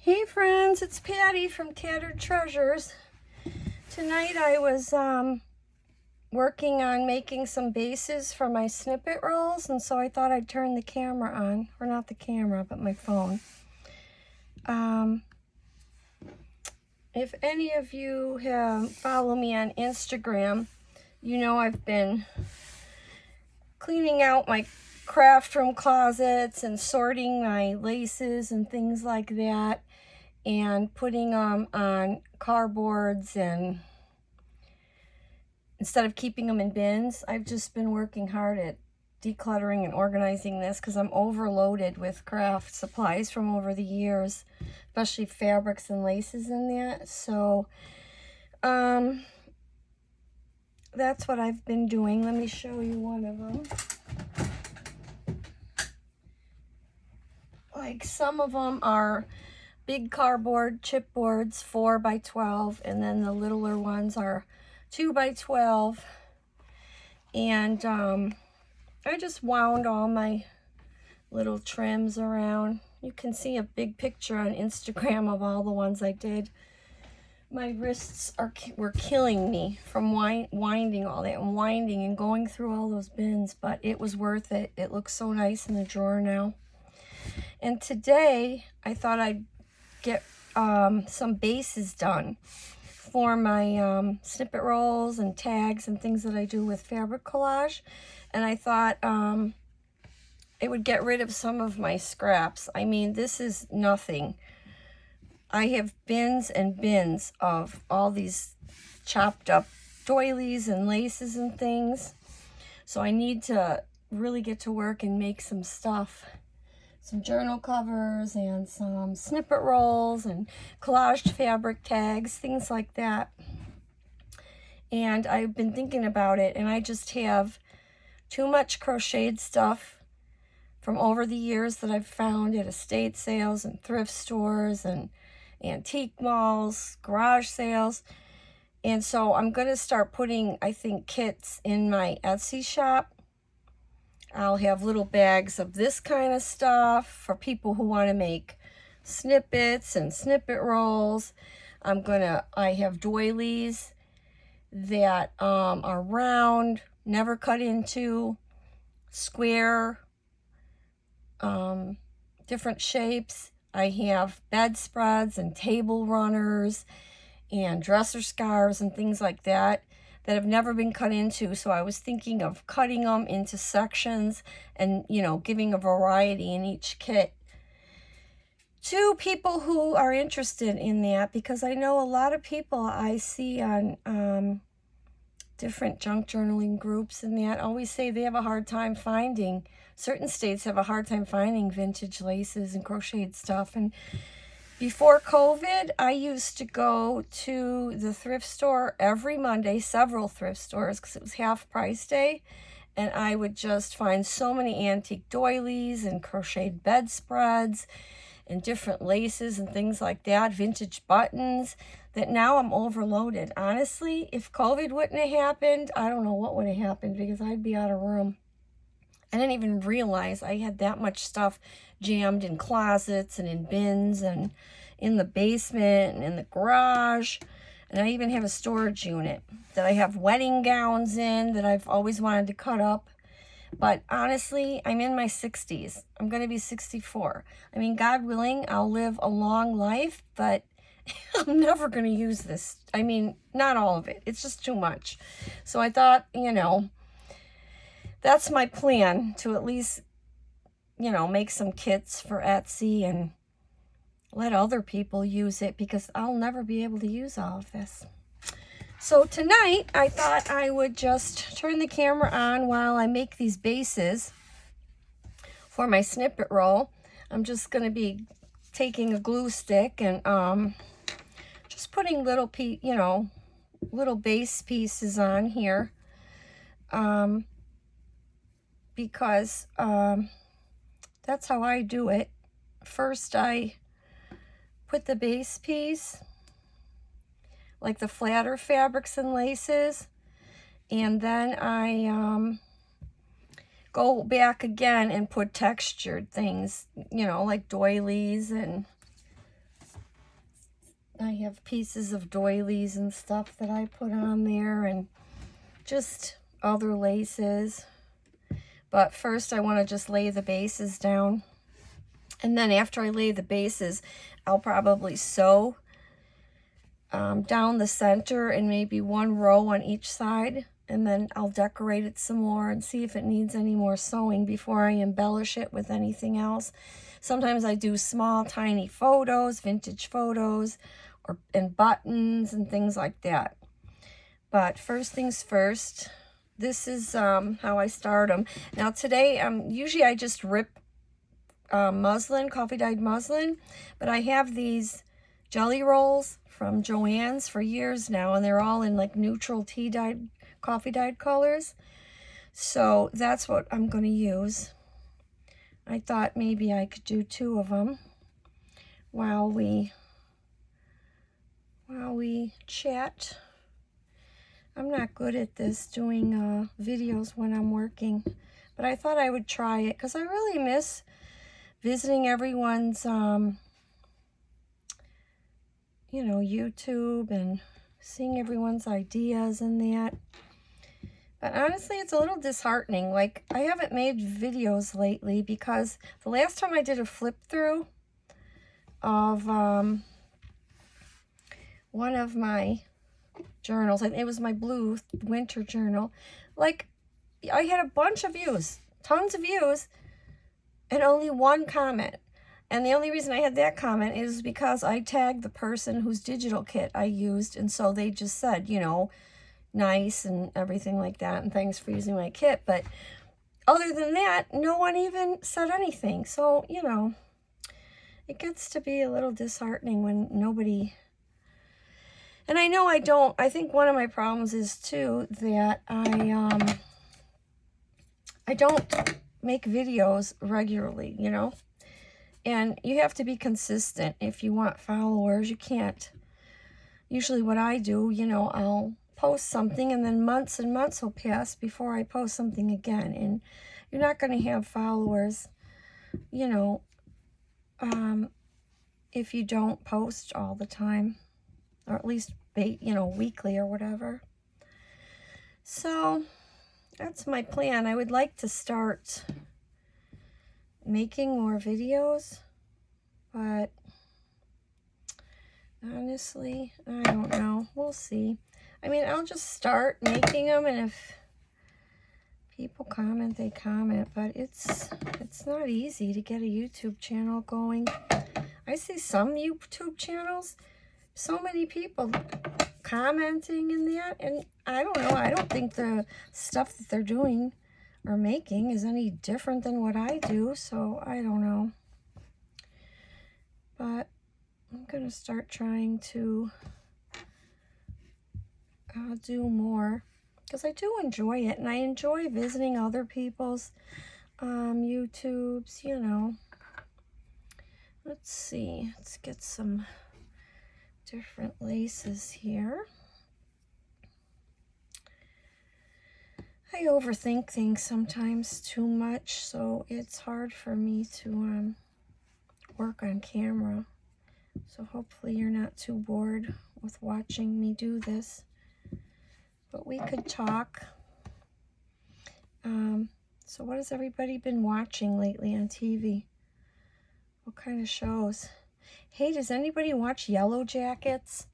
Hey friends, it's Patty from Tattered Treasures. Tonight I was working on making some bases for my snippet rolls, and so I thought I'd turn the camera on, or not the camera, but my phone. If any of you have follow me on Instagram, you know I've been cleaning out my craft room closets and sorting my laces and things like that, and putting them on cardboards, and instead of keeping them in bins. I've just been working hard at decluttering and organizing this because I'm overloaded with craft supplies from over the years, especially fabrics and laces in that. So that's what I've been doing. Let me show you one of them. Like, some of them are big cardboard chipboards, 4x12, and then the littler ones are 2x12. And I just wound all my little trims around. You can see a big picture on Instagram of all the ones I did. My wrists were killing me from winding all that and winding and going through all those bins, but it was worth it. It looks so nice in the drawer now. And today I thought I'd get some bases done for my snippet rolls and tags and things that I do with fabric collage. And I thought it would get rid of some of my scraps. I mean, this is nothing. I have bins and bins of all these chopped up doilies and laces and things. So I need to really get to work and make some stuff. Some journal covers and some snippet rolls and collaged fabric tags, things like that. And I've been thinking about it, and I just have too much crocheted stuff from over the years that I've found at estate sales and thrift stores and antique malls, garage sales. And so I'm going to start putting, I think, kits in my Etsy shop. I'll have little bags of this kind of stuff for people who want to make snippets and snippet rolls. I have doilies that are round, never cut into, square, different shapes. I have bedspreads and table runners and dresser scarves and things like that have never been cut into. So I was thinking of cutting them into sections and, you know, giving a variety in each kit to people who are interested in that, because I know a lot of people I see on different junk journaling groups and that always say they have a hard time finding, certain states have a hard time finding vintage laces and crocheted stuff. And before COVID, I used to go to the thrift store every Monday, several thrift stores, because it was half price day. And I would just find so many antique doilies and crocheted bedspreads and different laces and things like that, vintage buttons, that now I'm overloaded. Honestly, if COVID wouldn't have happened, I don't know what would have happened, because I'd be out of room. I didn't even realize I had that much stuff jammed in closets and in bins and in the basement and in the garage. And I even have a storage unit that I have wedding gowns in that I've always wanted to cut up. But honestly, I'm in my 60s. I'm going to be 64. I mean, God willing, I'll live a long life, but I'm never going to use this. I mean, not all of it. It's just too much. So I thought, you know, that's my plan, to at least, you know, make some kits for Etsy and let other people use it, because I'll never be able to use all of this. So tonight, I thought I would just turn the camera on while I make these bases for my snippet roll. I'm just going to be taking a glue stick and just putting little little base pieces on here, because that's how I do it. First, I put the base piece, like the flatter fabrics and laces, and then I go back again and put textured things, you know, like doilies and I have pieces of doilies and stuff that I put on there, and just other laces. But first I want to just lay the bases down. And then after I lay the bases, I'll probably sew down the center and maybe one row on each side. And then I'll decorate it some more and see if it needs any more sewing before I embellish it with anything else. Sometimes I do small, tiny photos, vintage photos, and buttons and things like that. But first things first, this is how I start them. Now today, usually I just rip muslin, coffee dyed muslin, but I have these jelly rolls from Joann's for years now, and they're all in like neutral tea dyed, coffee dyed colors. So that's what I'm going to use. I thought maybe I could do 2 of them while we chat. I'm not good at this, doing videos when I'm working, but I thought I would try it because I really miss visiting everyone's, you know, YouTube and seeing everyone's ideas and that. But honestly, it's a little disheartening. Like, I haven't made videos lately because the last time I did a flip through of one of my journals, and it was my blue winter journal, like, I had a bunch of views, tons of views, and only 1 comment. And the only reason I had that comment is because I tagged the person whose digital kit I used, and so they just said, you know, nice and everything like that, and thanks for using my kit. But other than that, no one even said anything. So, you know, it gets to be a little disheartening when nobody... And I know I think one of my problems is too that I don't make videos regularly, you know, and you have to be consistent if you want followers. You can't. Usually what I do, you know, I'll post something and then months and months will pass before I post something again, and you're not going to have followers, you know, if you don't post all the time, or at least, you know, weekly or whatever. So that's my plan. I would like to start making more videos, but honestly, I don't know. We'll see. I mean, I'll just start making them, and if people comment, they comment, but it's not easy to get a YouTube channel going. I see some YouTube channels, so many people commenting in that, and I don't know, I don't think the stuff that they're doing or making is any different than what I do, so I don't know. But I'm gonna start trying to do more, because I do enjoy it, and I enjoy visiting other people's YouTubes, you know. Let's see, let's get some different laces here. I overthink things sometimes too much, so it's hard for me to work on camera. So hopefully you're not too bored with watching me do this. But we could talk. So what has everybody been watching lately on TV? What kind of shows? Hey, does anybody watch Yellow Jackets?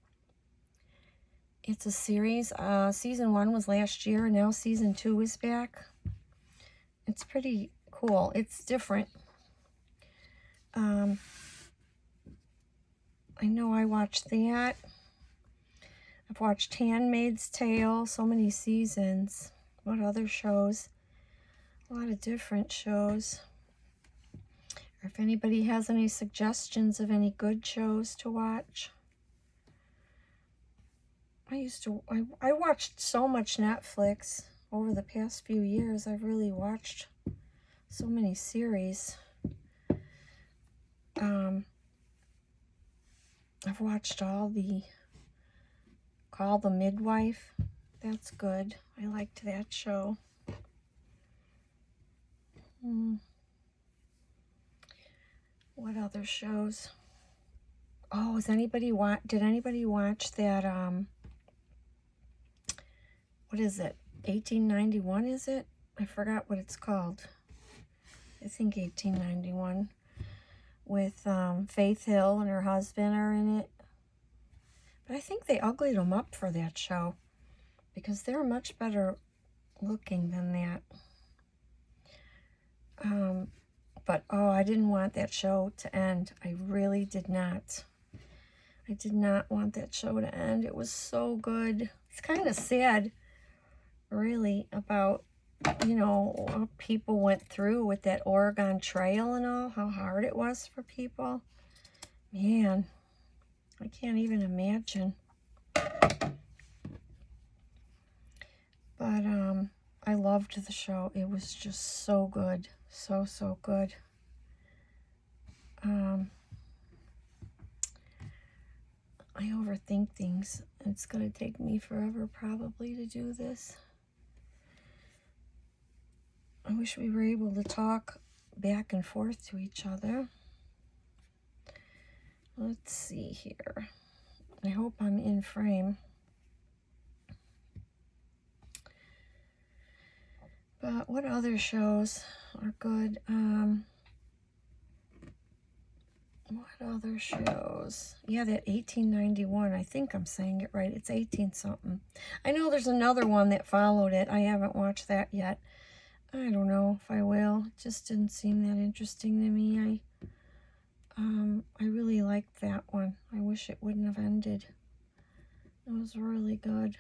It's a series. Season 1 was last year, and now season 2 is back. It's pretty cool. It's different. I know I watched that. I've watched Handmaid's Tale, so many seasons. What other shows? A lot of different shows. Or if anybody has any suggestions of any good shows to watch. I watched so much Netflix over the past few years. I've really watched so many series. I've watched all the Call the Midwife. That's good. I liked that show. What other shows? Oh, did anybody watch that, what is it? 1891, is it? I forgot what it's called. I think 1891. With Faith Hill and her husband are in it. But I think they uglied them up for that show because they're much better looking than that. But oh, I didn't want that show to end. I really did not. I did not want that show to end. It was so good. It's kind of sad, really, about, you know, what people went through with that Oregon Trail and all, how hard it was for people. Man, I can't even imagine. But I loved the show. It was just so good. So, so good. I overthink things. It's going to take me forever probably to do this. I wish we were able to talk back and forth to each other. Let's see here. I hope I'm in frame. But what other shows are good? What other shows? Yeah, that 1891. I think I'm saying it right. It's 18 something. I know there's another one that followed it. I haven't watched that yet. I don't know if I will. It just didn't seem that interesting to me. I really liked that one. I wish it wouldn't have ended. It was really good.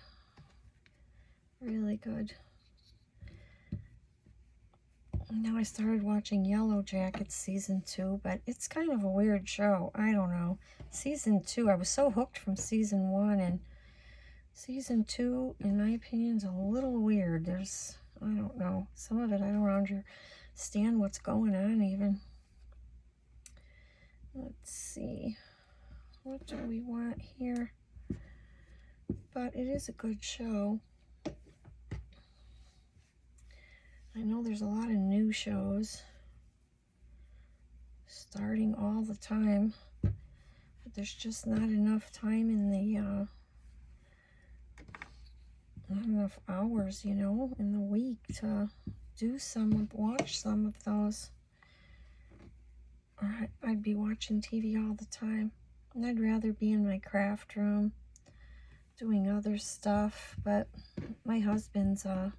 Really good. Now I started watching Yellow Jackets season 2, but it's kind of a weird show. I don't know. Season 2, I was so hooked from season 1, and season 2, in my opinion, is a little weird. There's, I don't know, some of it I don't understand what's going on even. Let's see. What do we want here? But it is a good show. I know there's a lot of new shows starting all the time, but there's just not enough time in the, not enough hours, you know, in the week to watch some of those. Or I'd be watching TV all the time, and I'd rather be in my craft room doing other stuff, but my husband's a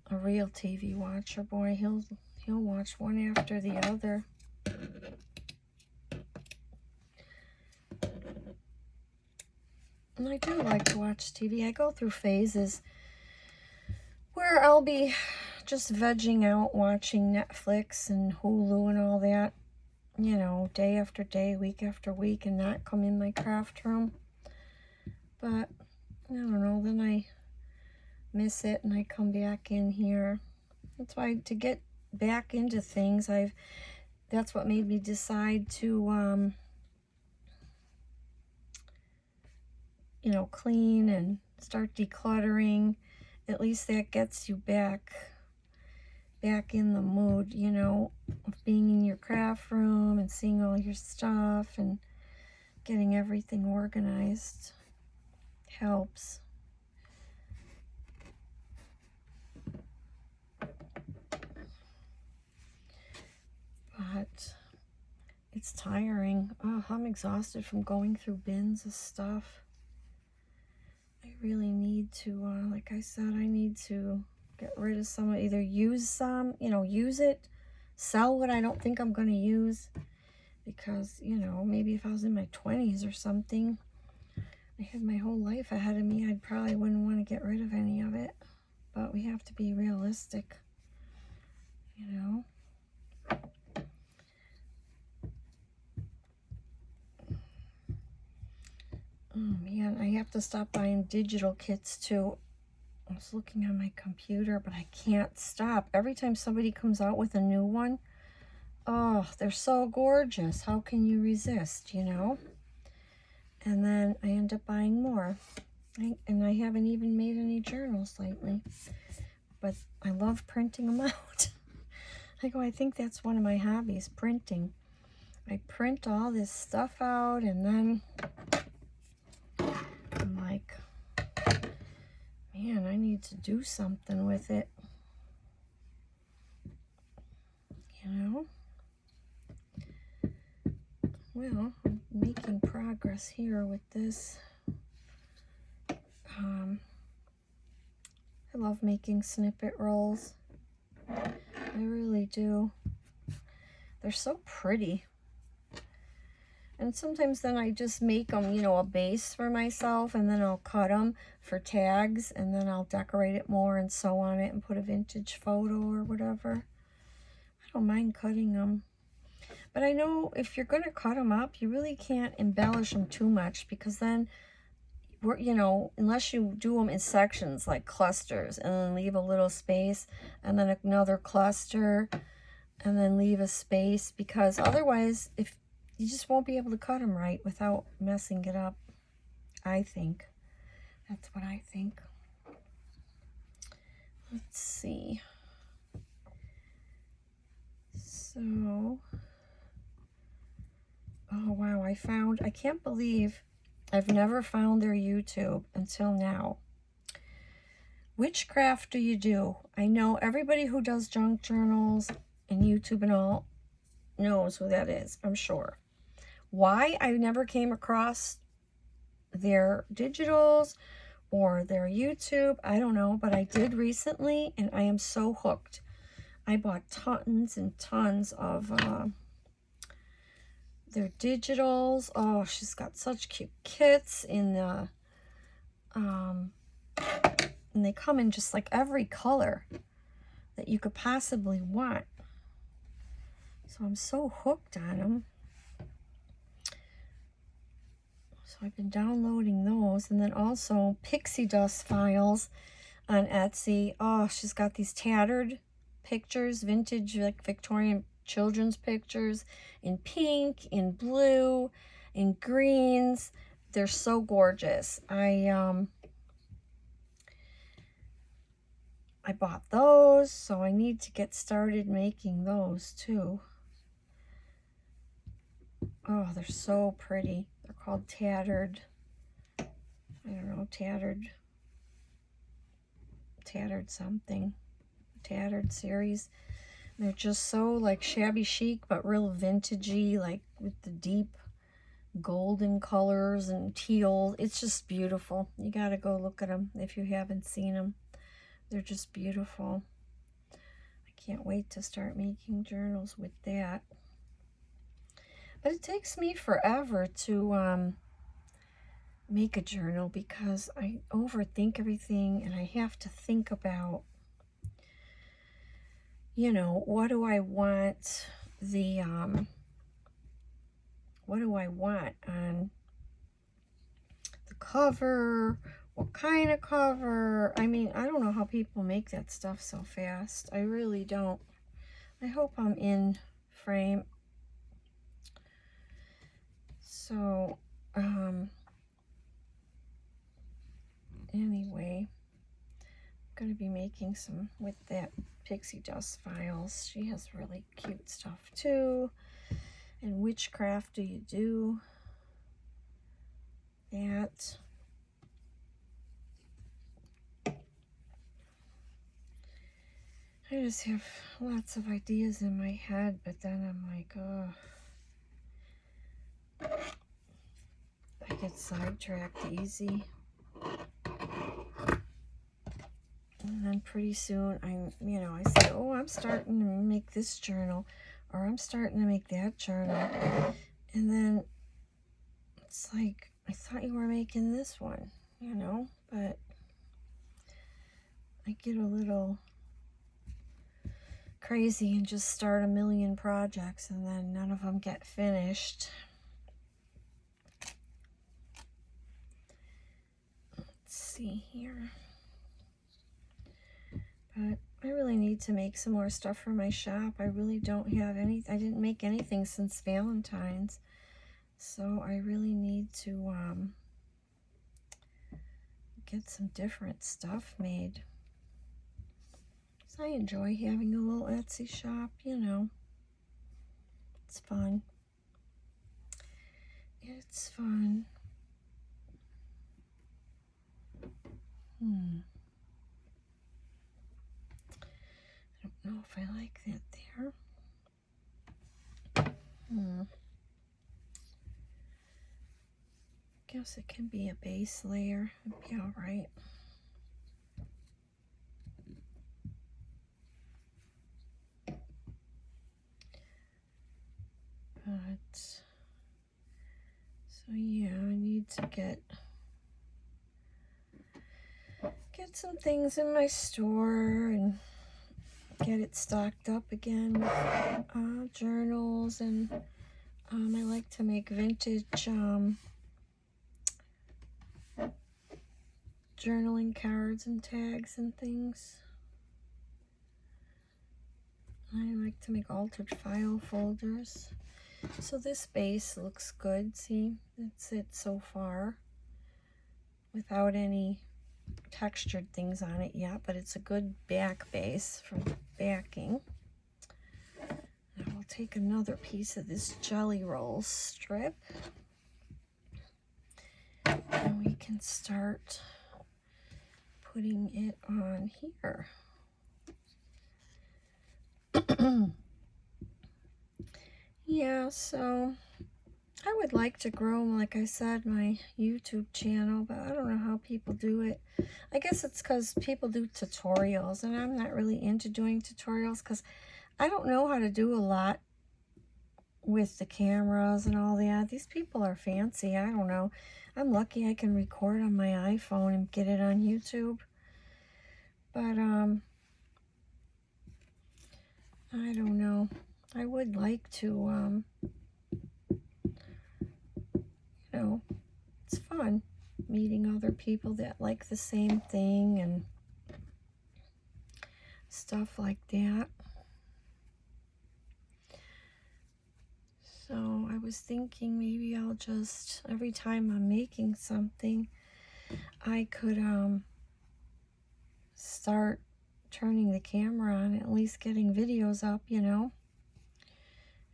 real TV watcher. Boy, he'll watch one after the other. And I do like to watch TV. I go through phases where I'll be just vegging out watching Netflix and Hulu and all that, you know, day after day, week after week, and not come in my craft room. But I don't know, then I miss it and I come back in here. That's why, to get back into things, that's what made me decide to you know, clean and start decluttering. At least that gets you back in the mood, you know, of being in your craft room and seeing all your stuff and getting everything organized helps. But it's tiring. Oh, I'm exhausted from going through bins of stuff. I really need to, like I said, I need to get rid of some, either use some, you know, use it, sell what I don't think I'm going to use, because, you know, maybe if I was in my 20s or something, I had my whole life ahead of me, I probably wouldn't want to get rid of any of it. But we have to be realistic, you know. Oh man, I have to stop buying digital kits too. I was looking on my computer, but I can't stop. Every time somebody comes out with a new one, oh, they're so gorgeous. How can you resist, you know? And then I end up buying more. And I haven't even made any journals lately. But I love printing them out. I think that's one of my hobbies, printing. I print all this stuff out, and then I'm like, man, I need to do something with it. You know? Well, I'm making progress here with this. I love making snippet rolls. I really do. They're so pretty. And sometimes then I just make them, you know, a base for myself, and then I'll cut them for tags, and then I'll decorate it more and sew on it and put a vintage photo or whatever. I don't mind cutting them. But I know if you're going to cut them up, you really can't embellish them too much, because then, you know, unless you do them in sections like clusters, and then leave a little space, and then another cluster, and then leave a space, because otherwise, if you just won't be able to cut them right without messing it up, I think. That's what I think. Let's see. So, oh wow, I can't believe I've never found their YouTube until now. Which craft do you do? I know everybody who does junk journals and YouTube and all knows who that is, I'm sure. Why I never came across their digitals or their YouTube, I don't know, but I did recently, and I am so hooked. I bought tons and tons of their digitals. Oh, she's got such cute kits in the and they come in just like every color that you could possibly want. So I'm so hooked on them. So I've been downloading those, and then also pixie dust files on Etsy. Oh, she's got these tattered pictures, vintage, like Victorian children's pictures in pink, in blue, in greens. They're so gorgeous. I bought those, so I need to get started making those too. Oh, they're so pretty. They're called tattered, I don't know, tattered something, tattered series. They're just so like shabby chic, but real vintagey, like with the deep golden colors and teal. It's just beautiful. You gotta go look at them if you haven't seen them. They're just beautiful. I can't wait to start making journals with that. But it takes me forever to make a journal, because I overthink everything, and I have to think about, you know, what do I want on the cover? What kind of cover? I mean, I don't know how people make that stuff so fast. I really don't. I hope I'm in frame. So, anyway, I'm going to be making some with that pixie dust files. She has really cute stuff too. And which craft do you do? That. I just have lots of ideas in my head, but then I'm like, oh, I get sidetracked easy. And then pretty soon I say, oh, I'm starting to make this journal, or I'm starting to make that journal. And then it's like, I thought you were making this one, you know, but I get a little crazy and just start a million projects, and then none of them get finished. Let's see here. But I really need to make some more stuff for my shop. I really don't have any. I didn't make anything since Valentine's, so I really need to get some different stuff made. So I enjoy having a little Etsy shop, you know. It's fun. it's fun. I don't know if I like that there. Guess it can be a base layer. It'd be all right. But, so yeah, I need to get some things in my store and get it stocked up again with journals, and I like to make vintage journaling cards and tags and things. I like to make altered file folders. So this base looks good. See, that's it so far, without any textured things on it yet, but it's a good back base for backing. I will take another piece of this jelly roll strip, and we can start putting it on here. Yeah, so I would like to grow, like I said, my YouTube channel, but I don't know how people do it. I guess it's because people do tutorials, and I'm not really into doing tutorials because I don't know how to do a lot with the cameras and all that. These people are fancy. I don't know. I'm lucky I can record on my iPhone and get it on YouTube. But, I don't know. I would like to, you know, it's fun meeting other people that like the same thing and stuff like that. So I was thinking maybe I'll just, every time I'm making something, I could start turning the camera on, at least getting videos up, you know.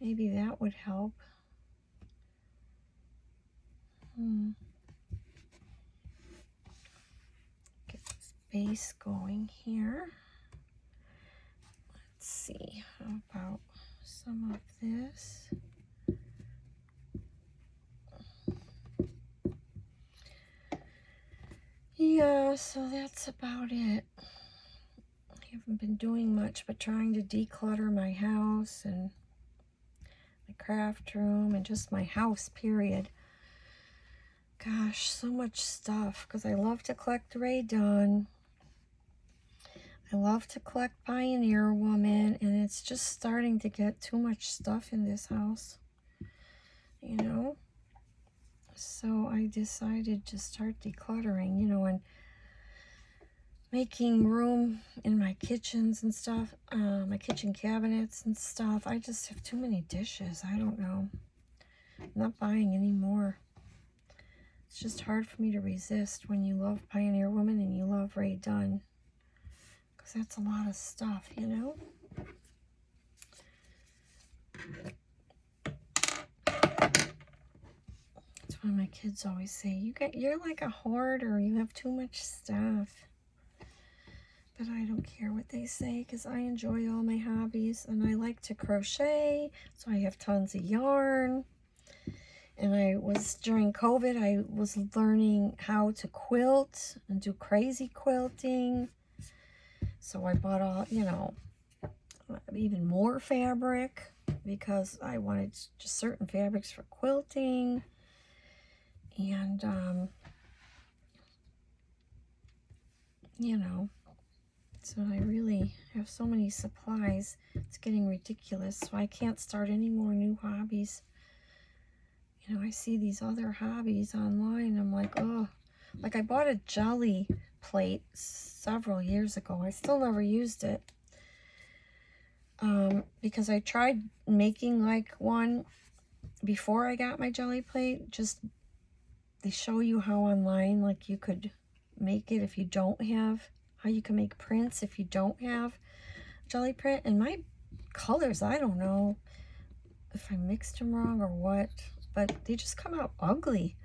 Maybe that would help. Get this base going here. Let's see, how about some of this? Yeah, so that's about it. I haven't been doing much but trying to declutter my house and my craft room and just my house, period. Gosh, so much stuff, because I love to collect Ray Dunn. I love to collect Pioneer Woman, and it's just starting to get too much stuff in this house, you know? So I decided to start decluttering, you know, and making room in my kitchens and stuff, my kitchen cabinets and stuff. I just have too many dishes. I don't know. I'm not buying any more. It's just hard for me to resist when you love Pioneer Woman and you love Ray Dunn, because that's a lot of stuff, you know? That's why my kids always say, you're like a hoarder, you have too much stuff. But I don't care what they say, because I enjoy all my hobbies, and I like to crochet, so I have tons of yarn. And during COVID, I was learning how to quilt and do crazy quilting. So I bought all, you know, even more fabric, because I wanted just certain fabrics for quilting. And, you know, so I really have so many supplies. It's getting ridiculous. So I can't start any more new hobbies. You know, I see these other hobbies online. I'm like, oh, like I bought a jelly plate several years ago. I still never used it. Because I tried making like one before I got my jelly plate. Just, they show you how online, like you could make it if you don't have, how you can make prints if you don't have jelly print. And my colors, I don't know if I mixed them wrong or what. but they just come out ugly.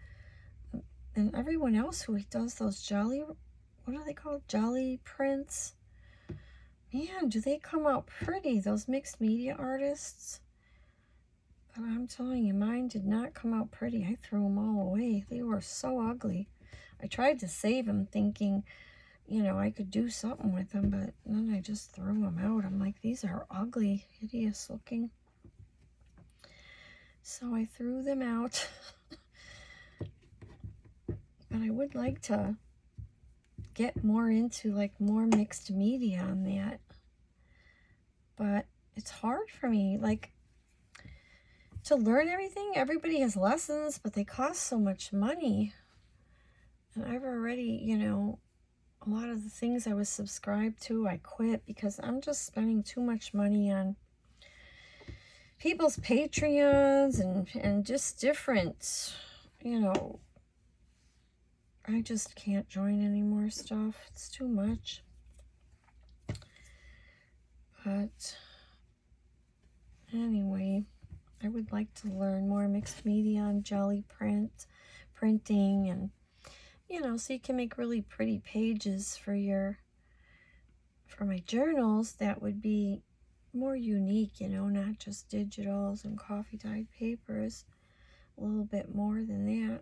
And everyone else who does those jelly, what are they called? Jelly prints. Man, do they come out pretty, those mixed media artists. But I'm telling you, mine did not come out pretty. I threw them all away. They were so ugly. I tried to save them thinking, you know, I could do something with them, but then I just threw them out. I'm like, these are ugly, hideous looking. So I threw them out. But I would like to get more into like more mixed media on that. But it's hard for me, like, to learn everything. Everybody has lessons, but they cost so much money. And I've already, you know, a lot of the things I was subscribed to, I quit because I'm just spending too much money on people's Patreons and just different, you know, I just can't join any more stuff. It's too much. But anyway, I would like to learn more mixed media on jelly printing, and, you know, so you can make really pretty pages for my journals that would be more unique, you know, not just digitals and coffee dyed papers, a little bit more than that.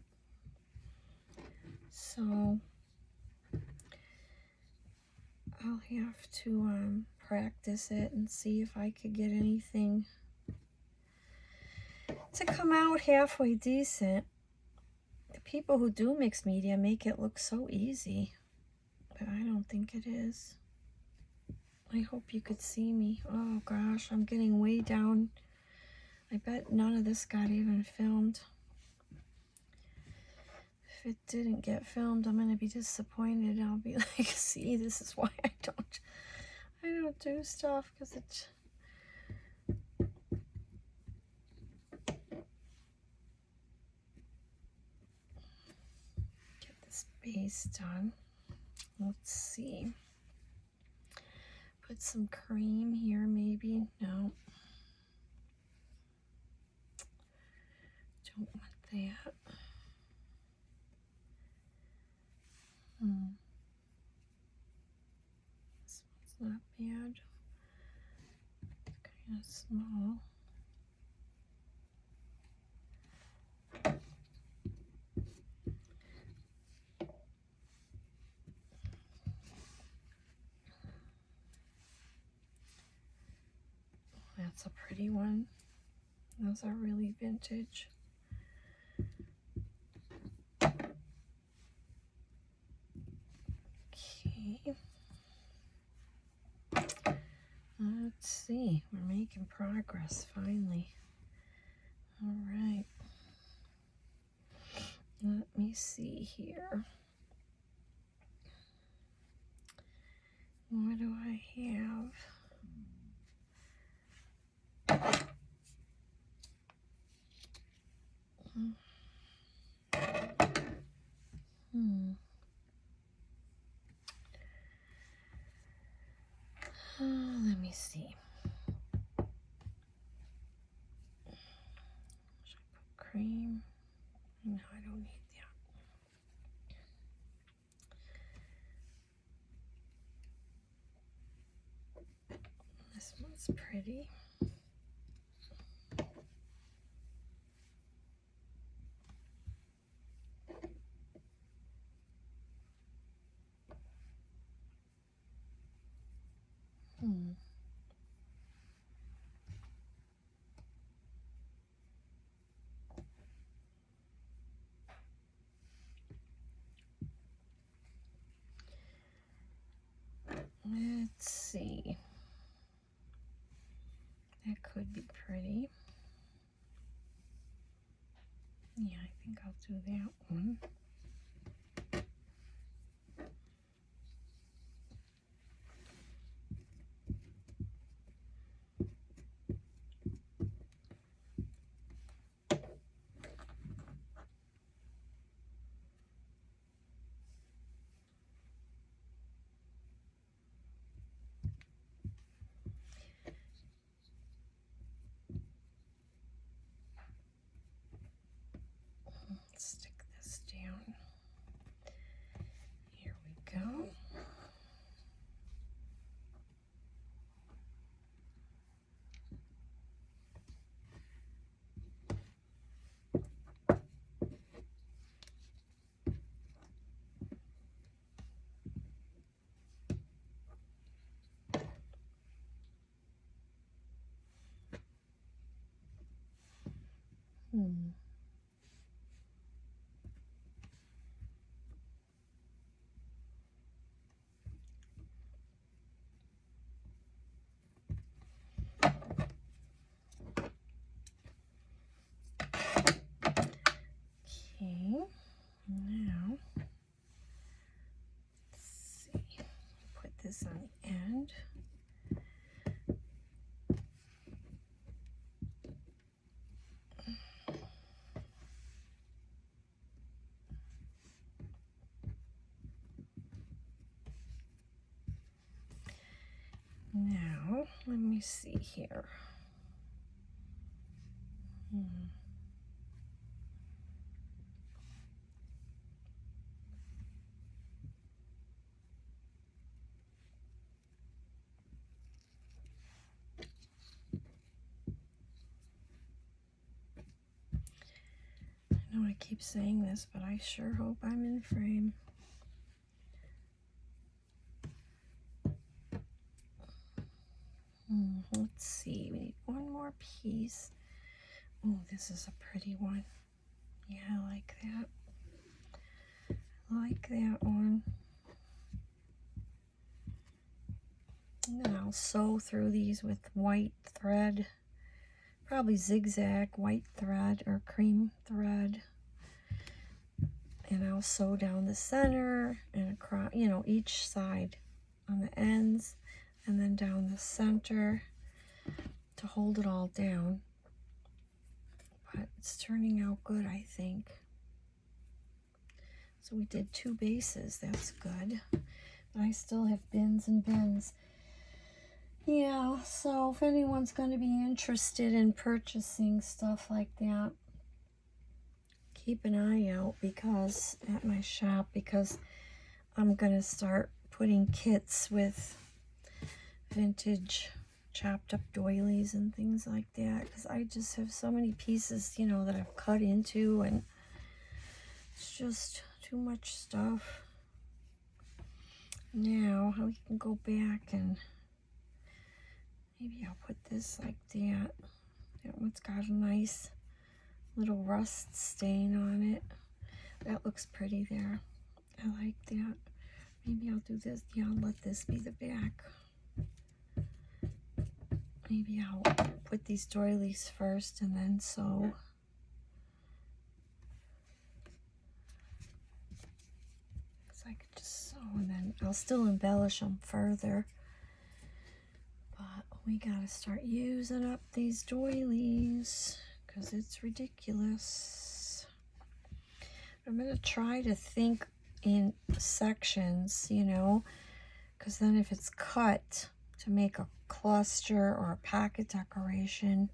So I'll have to practice it and see if I could get anything to come out halfway decent. The people who do mixed media make it look so easy, but I don't think it is. I hope you could see me. Oh gosh, I'm getting way down. I bet none of this got even filmed. If it didn't get filmed, I'm gonna be disappointed. I'll be like, see, this is why I don't do stuff, because it's get this base done. Let's see. Put some cream here, maybe. No. Don't want that. This one's not bad. It's kind of small. That's a pretty one. Those are really vintage. Okay. Let's see. We're making progress finally. All right. Let me see here. What do I have? Let me see. Should I put cream? No, I don't need that. This one's pretty. Let's see. That could be pretty. Yeah, I think I'll do that one. Stick this down. Here we go. Okay, now let's see. Put this on the end. Now, let me see here. I know I keep saying this, but I sure hope I'm in frame. Let's see, we need one more piece. Oh, this is a pretty one. Yeah, I like that. I like that one. And then I'll sew through these with white thread, probably zigzag white thread or cream thread. And I'll sew down the center and across, you know, each side on the ends, and then down the center to hold it all down. But it's turning out good, I think. So we did 2 bases, that's good. But I still have bins and bins. Yeah, so if anyone's going to be interested in purchasing stuff like that, keep an eye out because at my shop, because I'm going to start putting kits with vintage chopped up doilies and things like that, because I just have so many pieces, you know, that I've cut into, and it's just too much stuff. Now we can go back and maybe I'll put this like that. That one's got a nice little rust stain on it. That looks pretty there. I like that. Maybe I'll do this. Yeah, I'll let this be the back. Maybe I'll put these doilies first and then sew. So I could just sew and then I'll still embellish them further. But we gotta start using up these doilies because it's ridiculous. I'm gonna try to think in sections, you know, because then if it's cut to make a cluster or a pocket decoration,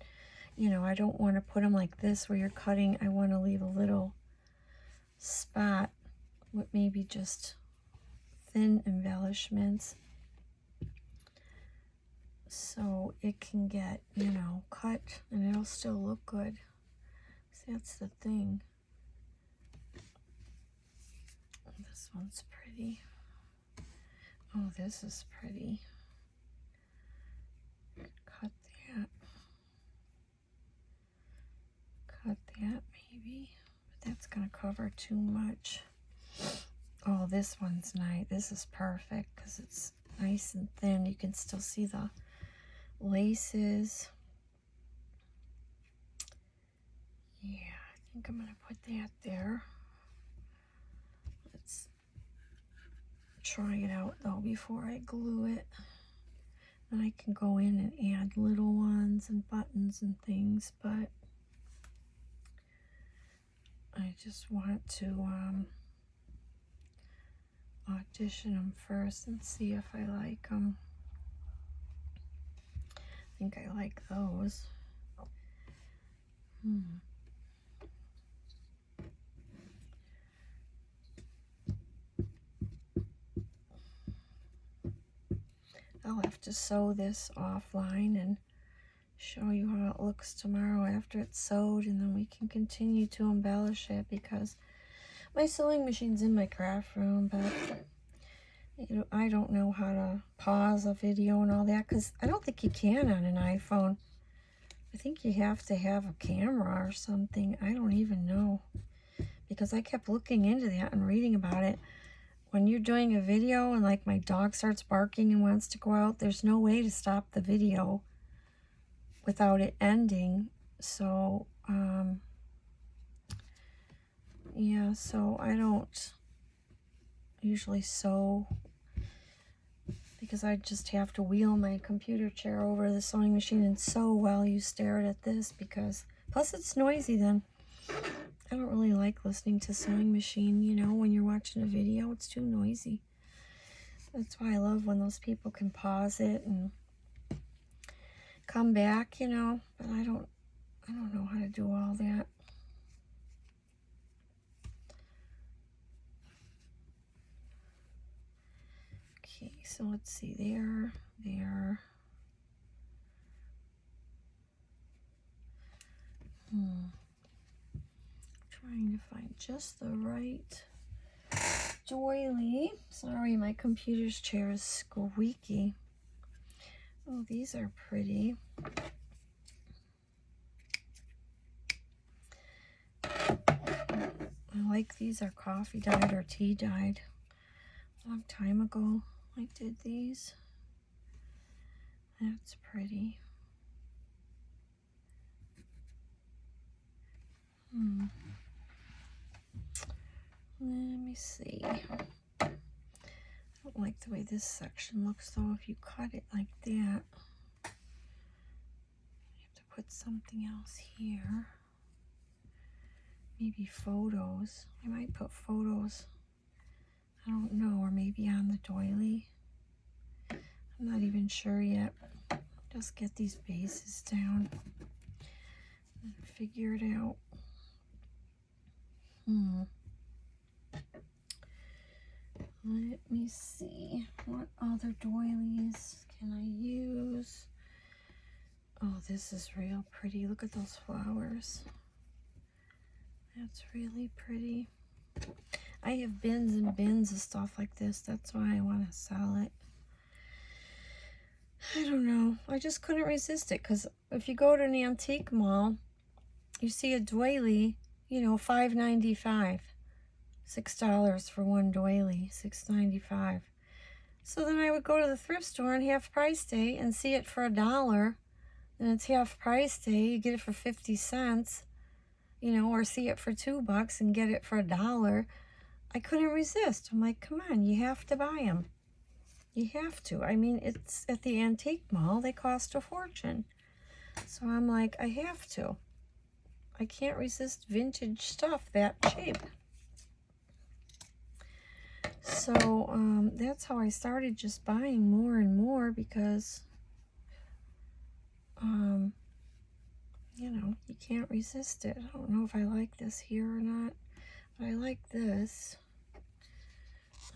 you know, I don't want to put them like this where you're cutting. I want to leave a little spot with maybe just thin embellishments so it can get, you know, cut and it'll still look good. See, that's the thing. This one's pretty. Oh, this is pretty. Cut that. Cut that maybe. But that's going to cover too much. Oh, this one's nice. This is perfect because it's nice and thin. You can still see the laces. Yeah, I think I'm going to put that there. Let's try it out though before I glue it. And I can go in and add little ones and buttons and things, but I just want to audition them first and see if I like them. I think I like those. I'll have to sew this offline and show you how it looks tomorrow after it's sewed, and then we can continue to embellish it, because my sewing machine's in my craft room, but I don't know how to pause a video and all that, because I don't think you can on an iPhone. I think you have to have a camera or something. I don't even know, because I kept looking into that and reading about it. When you're doing a video and like my dog starts barking and wants to go out, there's no way to stop the video without it ending. So yeah, so I don't usually sew, because I just have to wheel my computer chair over the sewing machine and sew while you stare at this, because plus it's noisy then. I don't really like listening to sewing machine, you know, when you're watching a video. It's too noisy. That's why I love when those people can pause it and come back, you know, but I don't know how to do all that. Okay, so let's see, there. Trying to find just the right doily. Sorry, my computer's chair is squeaky. Oh, these are pretty. I like these are coffee dyed or tea dyed. A long time ago I did these. That's pretty. Let me see. I don't like the way this section looks though. If you cut it like that, you have to put something else here. Maybe photos. I might put photos. I don't know, or maybe on the doily. I'm not even sure yet. Just get these bases down and figure it out. Let me see. What other doilies can I use? Oh, this is real pretty. Look at those flowers. That's really pretty. I have bins and bins of stuff like this. That's why I want to sell it. I don't know. I just couldn't resist it, because if you go to an antique mall, you see a doily, you know, $5.95. $6 for one doily, $6.95. So then I would go to the thrift store on half price day and see it for $1. And it's half price day, you get it for 50 cents, you know, or see it for $2 and get it for $1. I couldn't resist. I'm like, come on, you have to buy them. You have to. I mean, it's at the antique mall, they cost a fortune. So I'm like, I have to. I can't resist vintage stuff that cheap. So that's how I started just buying more and more, because you know, you can't resist it. I don't know if I like this here or not, but I like this.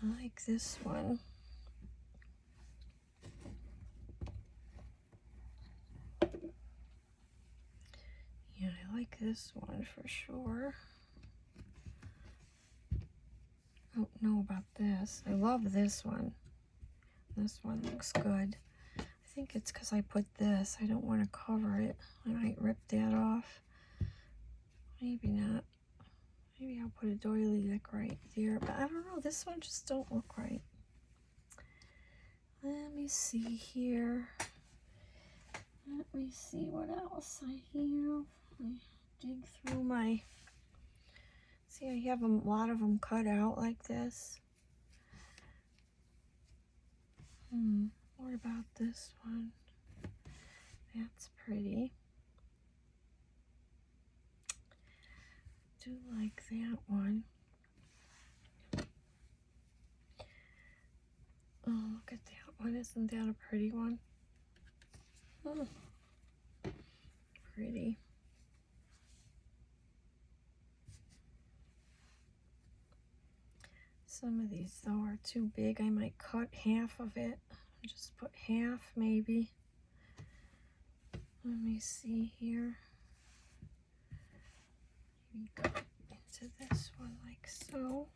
I like this one. Yeah, I like this one for sure. I don't know about this. I love this one. This one looks good. I think it's because I put this. I don't want to cover it. I might rip that off. Maybe not. Maybe I'll put a doily like right there. But I don't know. This one just don't look right. Let me see here. Let me see what else I have. I dig through my... See, I have a lot of them cut out like this. What about this one? That's pretty. Do like that one. Oh, look at that one. Isn't that a pretty one? Oh, pretty. Some of these, though, are too big. I might cut half of it. just put half maybe. Let me see here. Maybe go into this one like so.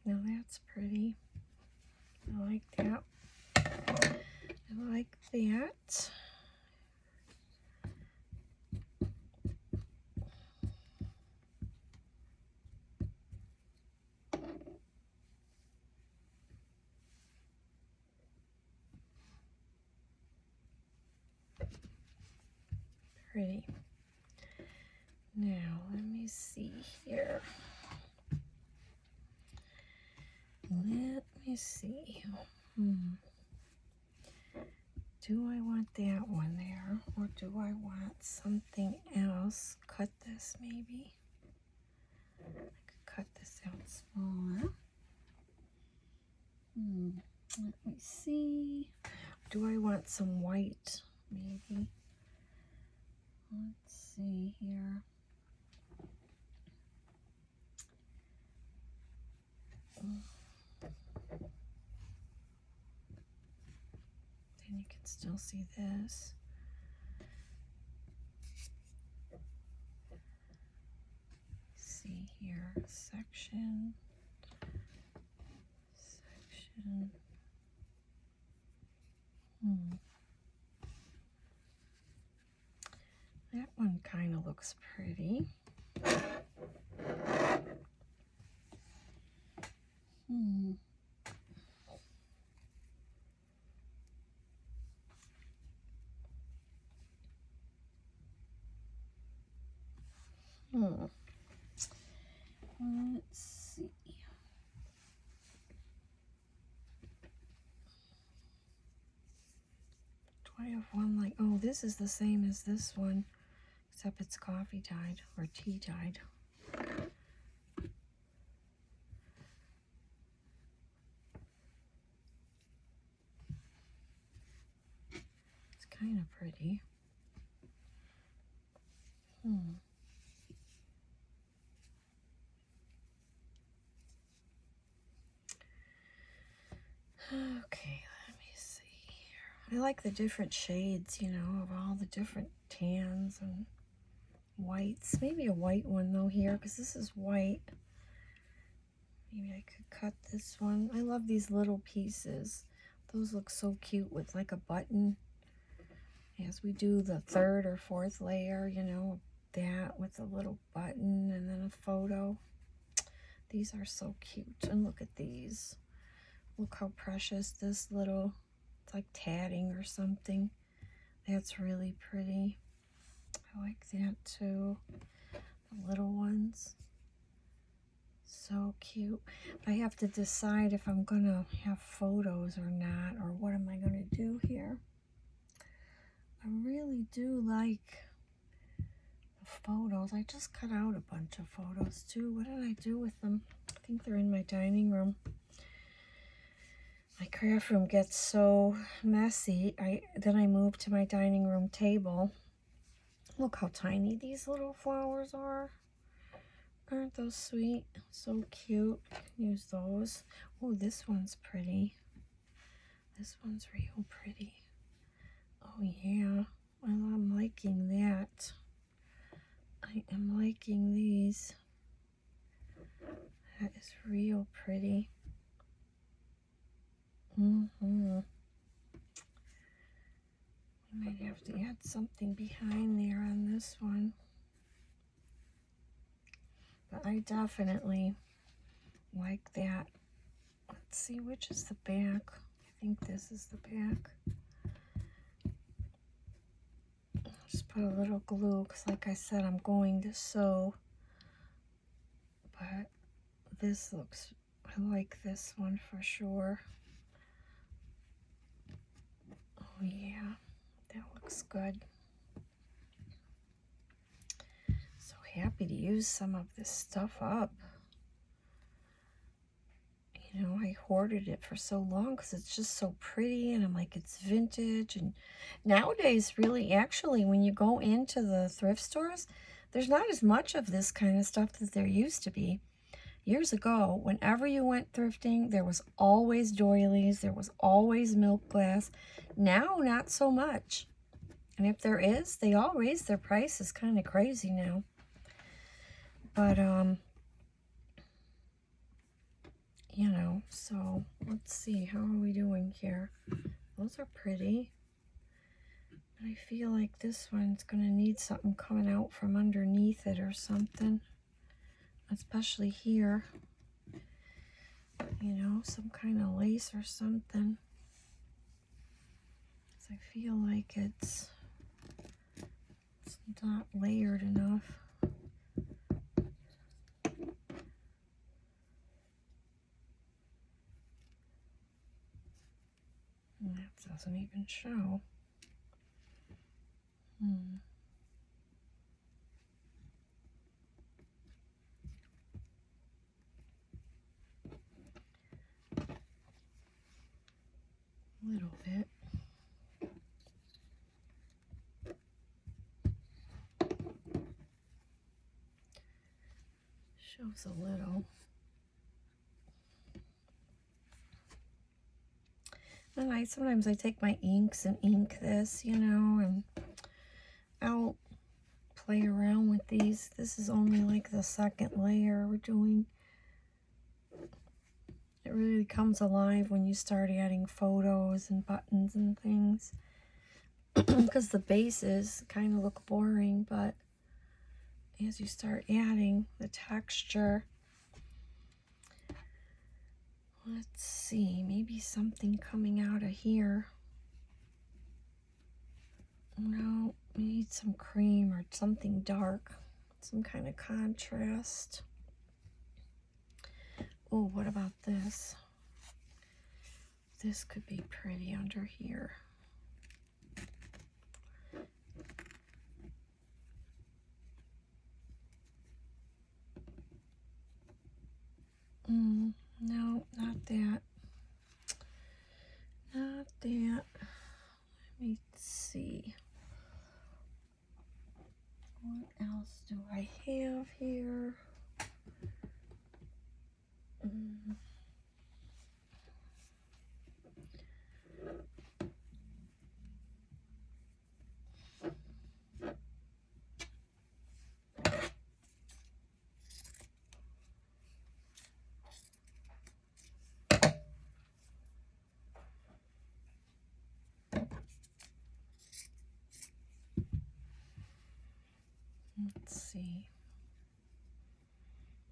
Now that's pretty. I like that. I like that. Pretty. Now, let me see here. Let me see. Do I want that one there, or do I want something else? Cut this maybe. I could cut this out smaller. Let me see. Do I want some white maybe? Let's see here. Then you can still see this. See here, section. That one kind of looks pretty. Let's see. Do I have one like, oh, this is the same as this one, except it's coffee dyed or tea dyed. It's kind of pretty. Okay, let me see here. I like the different shades, you know, of all the different tans and whites. Maybe a white one though here, because this is white. Maybe I could cut this one. I love these little pieces. Those look so cute with like a button. As we do the third or fourth layer, you know, that with a little button and then a photo. These are so cute. And look at these. Look how precious this little, it's like tatting or something. That's really pretty. I like that too. The little ones. So cute. But I have to decide if I'm going to have photos or not, or what am I going to do here. I really do like the photos. I just cut out a bunch of photos too. What did I do with them? I think they're in my dining room. My craft room gets so messy. Then I moved to my dining room table. Look how tiny these little flowers are. Aren't those sweet? So cute. I can use those. Oh, this one's pretty. This one's real pretty. Oh yeah, I'm liking that. I am liking these. That is real pretty. We might have to add something behind there on this one. But I definitely like that. Let's see, which is the back? I think this is the back. Just put a little glue, because like I said, I'm going to sew. But this looks, I like this one for sure. Oh yeah, that looks good. So happy to use some of this stuff up. You know, I hoarded it for so long because it's just so pretty, and I'm like, it's vintage. And nowadays, really, actually, when you go into the thrift stores, there's not as much of this kind of stuff that there used to be. Years ago, whenever you went thrifting, there was always doilies, there was always milk glass. Now, not so much. And if there is, they all raise their prices kind of crazy now. But, you know, so let's see, how are we doing here? Those are pretty. But I feel like this one's going to need something coming out from underneath it or something. Especially here. You know, some kind of lace or something. I feel like it's not layered enough. And that doesn't even show. A little bit. Shows a little. And sometimes I take my inks and ink this, you know, and I'll play around with these. This is only like the second layer we're doing. It really comes alive when you start adding photos and buttons and things. Because the bases kind of look boring, but as you start adding the texture, let's see, maybe something coming out of here. No, we need some cream or something dark, some kind of contrast. Oh, what about this? This could be pretty under here. No, not that. Not that. Let me see. What else do I have here? Let's see.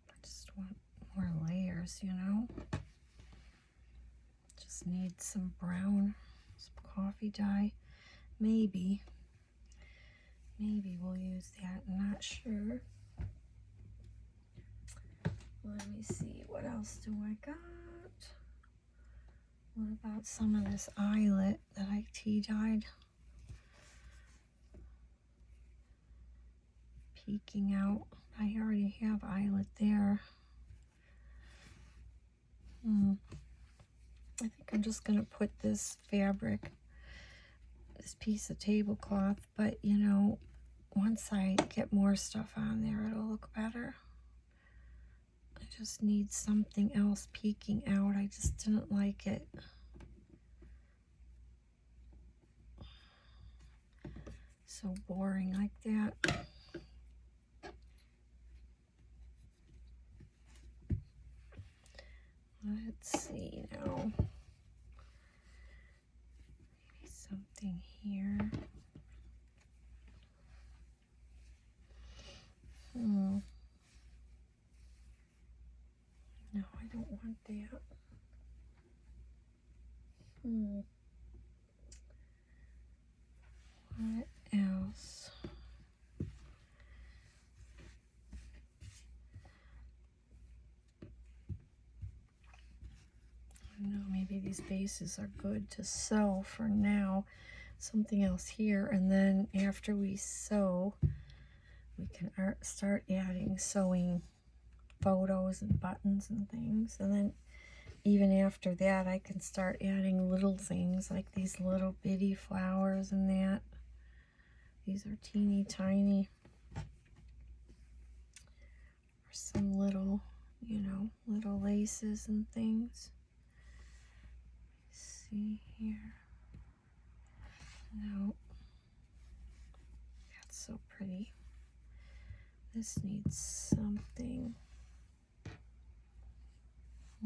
I just want more layers, you know? Just need some brown, some coffee dye. Maybe we'll use that. I'm not sure. Let me see. What else do I got? What about some of this eyelet that I tea dyed? Peeking out. I already have eyelet there. I think I'm just going to put this fabric, this piece of tablecloth, but you know, once I get more stuff on there, it'll look better. I just need something else peeking out. I just didn't like it. So boring like that. Let's see now. Maybe something here. No, I don't want that. What else? I don't know, maybe these bases are good to sew for now. Something else here, and then after we sew, we can start adding sewing photos and buttons and things. And then even after that, I can start adding little things like these little bitty flowers and that. These are teeny tiny. Or some little, you know, little laces and things. Let's see here. No. That's so pretty. This needs something. I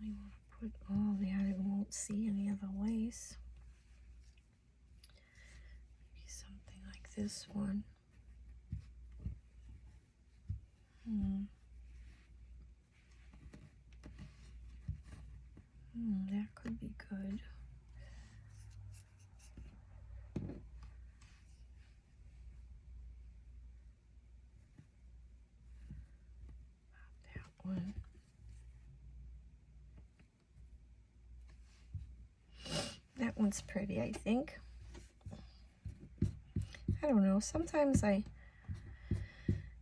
want to put all that. I won't see any of the lace. Maybe something like this one. That could be good. That one. That one's pretty, I think. I don't know. Sometimes I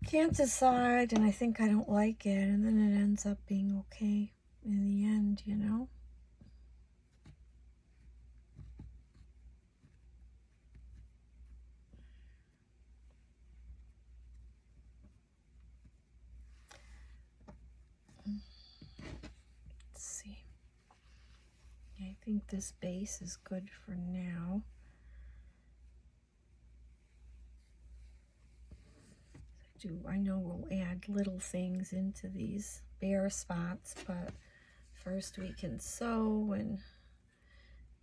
can't decide and I think I don't like it, and then it ends up being okay in the end, you know? Let's see. I think this base is good for now. I know we'll add little things into these bare spots, but first we can sew and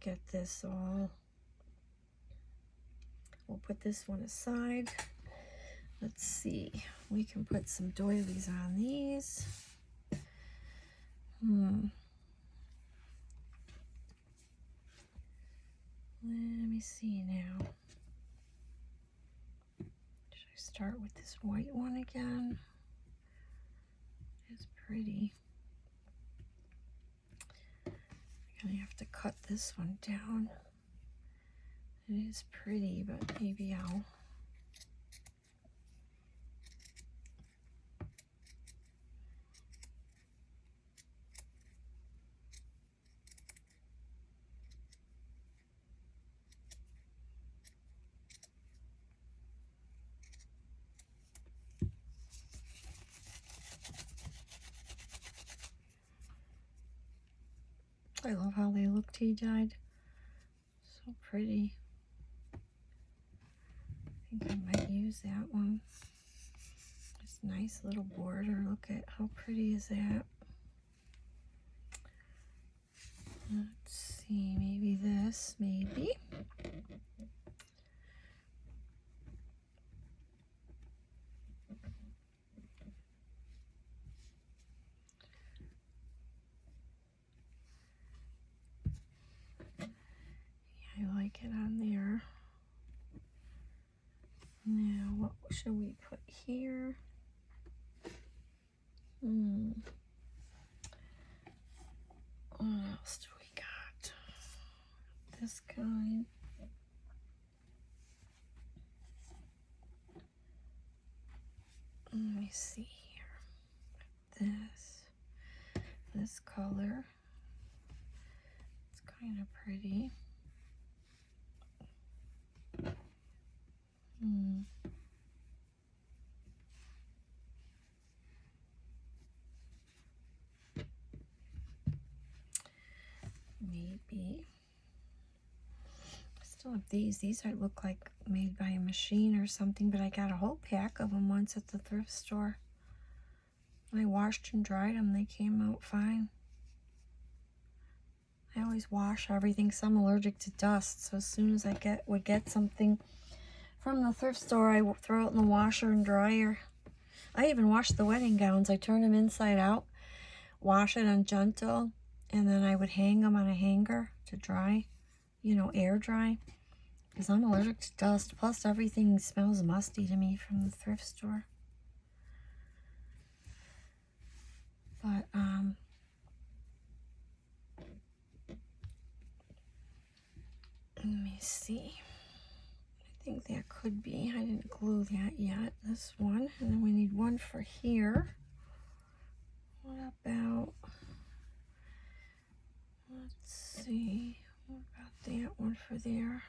get this all. We'll put this one aside. Let's see, we can put some doilies on these. Let me see now. Should I start with this white one again? It's pretty. I'm gonna have to cut this one down. It is pretty, but maybe I'll I love how they look tea-dyed. So pretty. I think I might use that one. This nice little border. Look at how pretty is that. Let's see, maybe this, maybe. Yeah, I like it on there. Now, what should we put here? What else do we got? This kind. Let me see here. This color. It's kind of pretty. Maybe. I still have these. These look like made by a machine or something, but I got a whole pack of them once at the thrift store. When I washed and dried them, they came out fine. I always wash everything, so I'm allergic to dust. So as soon as I would get something from the thrift store, I would throw it in the washer and dryer. I even washed the wedding gowns. I turned them inside out, wash it on gentle, and then I would hang them on a hanger to dry, you know, air dry, because I'm allergic to dust. Plus everything smells musty to me from the thrift store. But let me see. I think that could be. I didn't glue that yet, this one. And then we need one for here. What about, let's see, what about that one for there?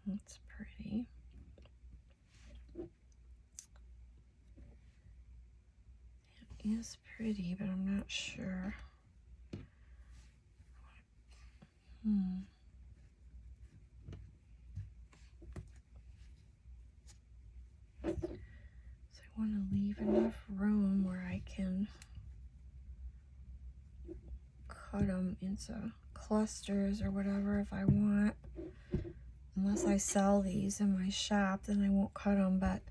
That's pretty. It is pretty, but I'm not sure. So I want to leave enough room where I can cut them into clusters or whatever if I want. Unless I sell these in my shop, then I won't cut them, but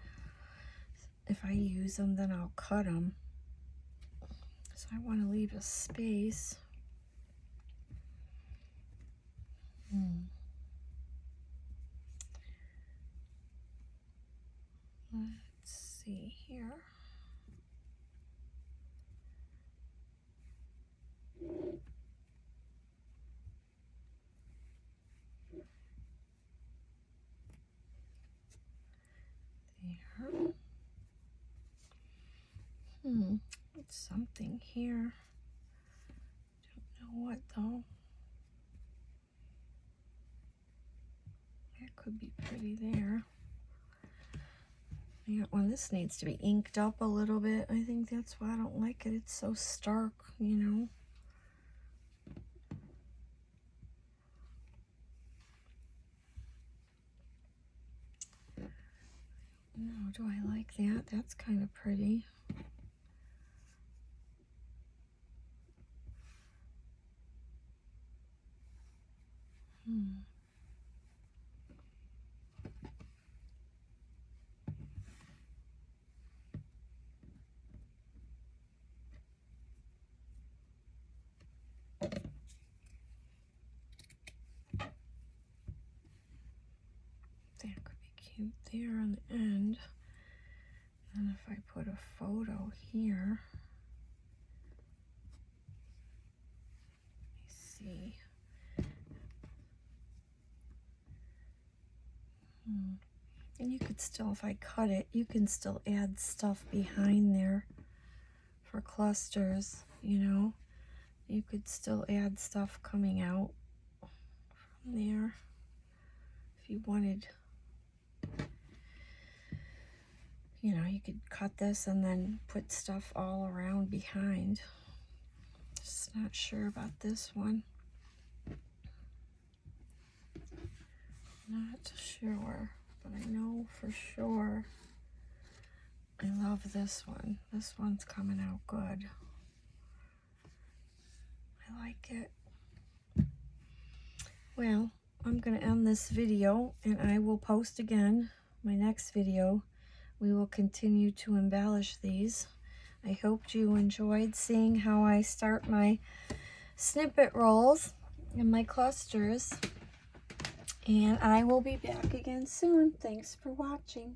if I use them, then I'll cut them. So I want to leave a space. Let's see here. There. It's something here. Don't know what though. That could be pretty there. Yeah, well, this needs to be inked up a little bit. I think that's why I don't like it. It's so stark, you know. No, do I like that? That's kind of pretty. That could be cute there on the end. And if I put a photo here, let me see. And you could still, if I cut it, you can still add stuff behind there for clusters, you know. You could still add stuff coming out from there if you wanted. You know, you could cut this and then put stuff all around behind. Just not sure about this one. Not sure, but I know for sure I love this one. This one's coming out good. I like it. Well, I'm going to end this video and I will post again my next video. We will continue to embellish these. I hope you enjoyed seeing how I start my snippet rolls and my clusters. And I will be back again soon. Thanks for watching.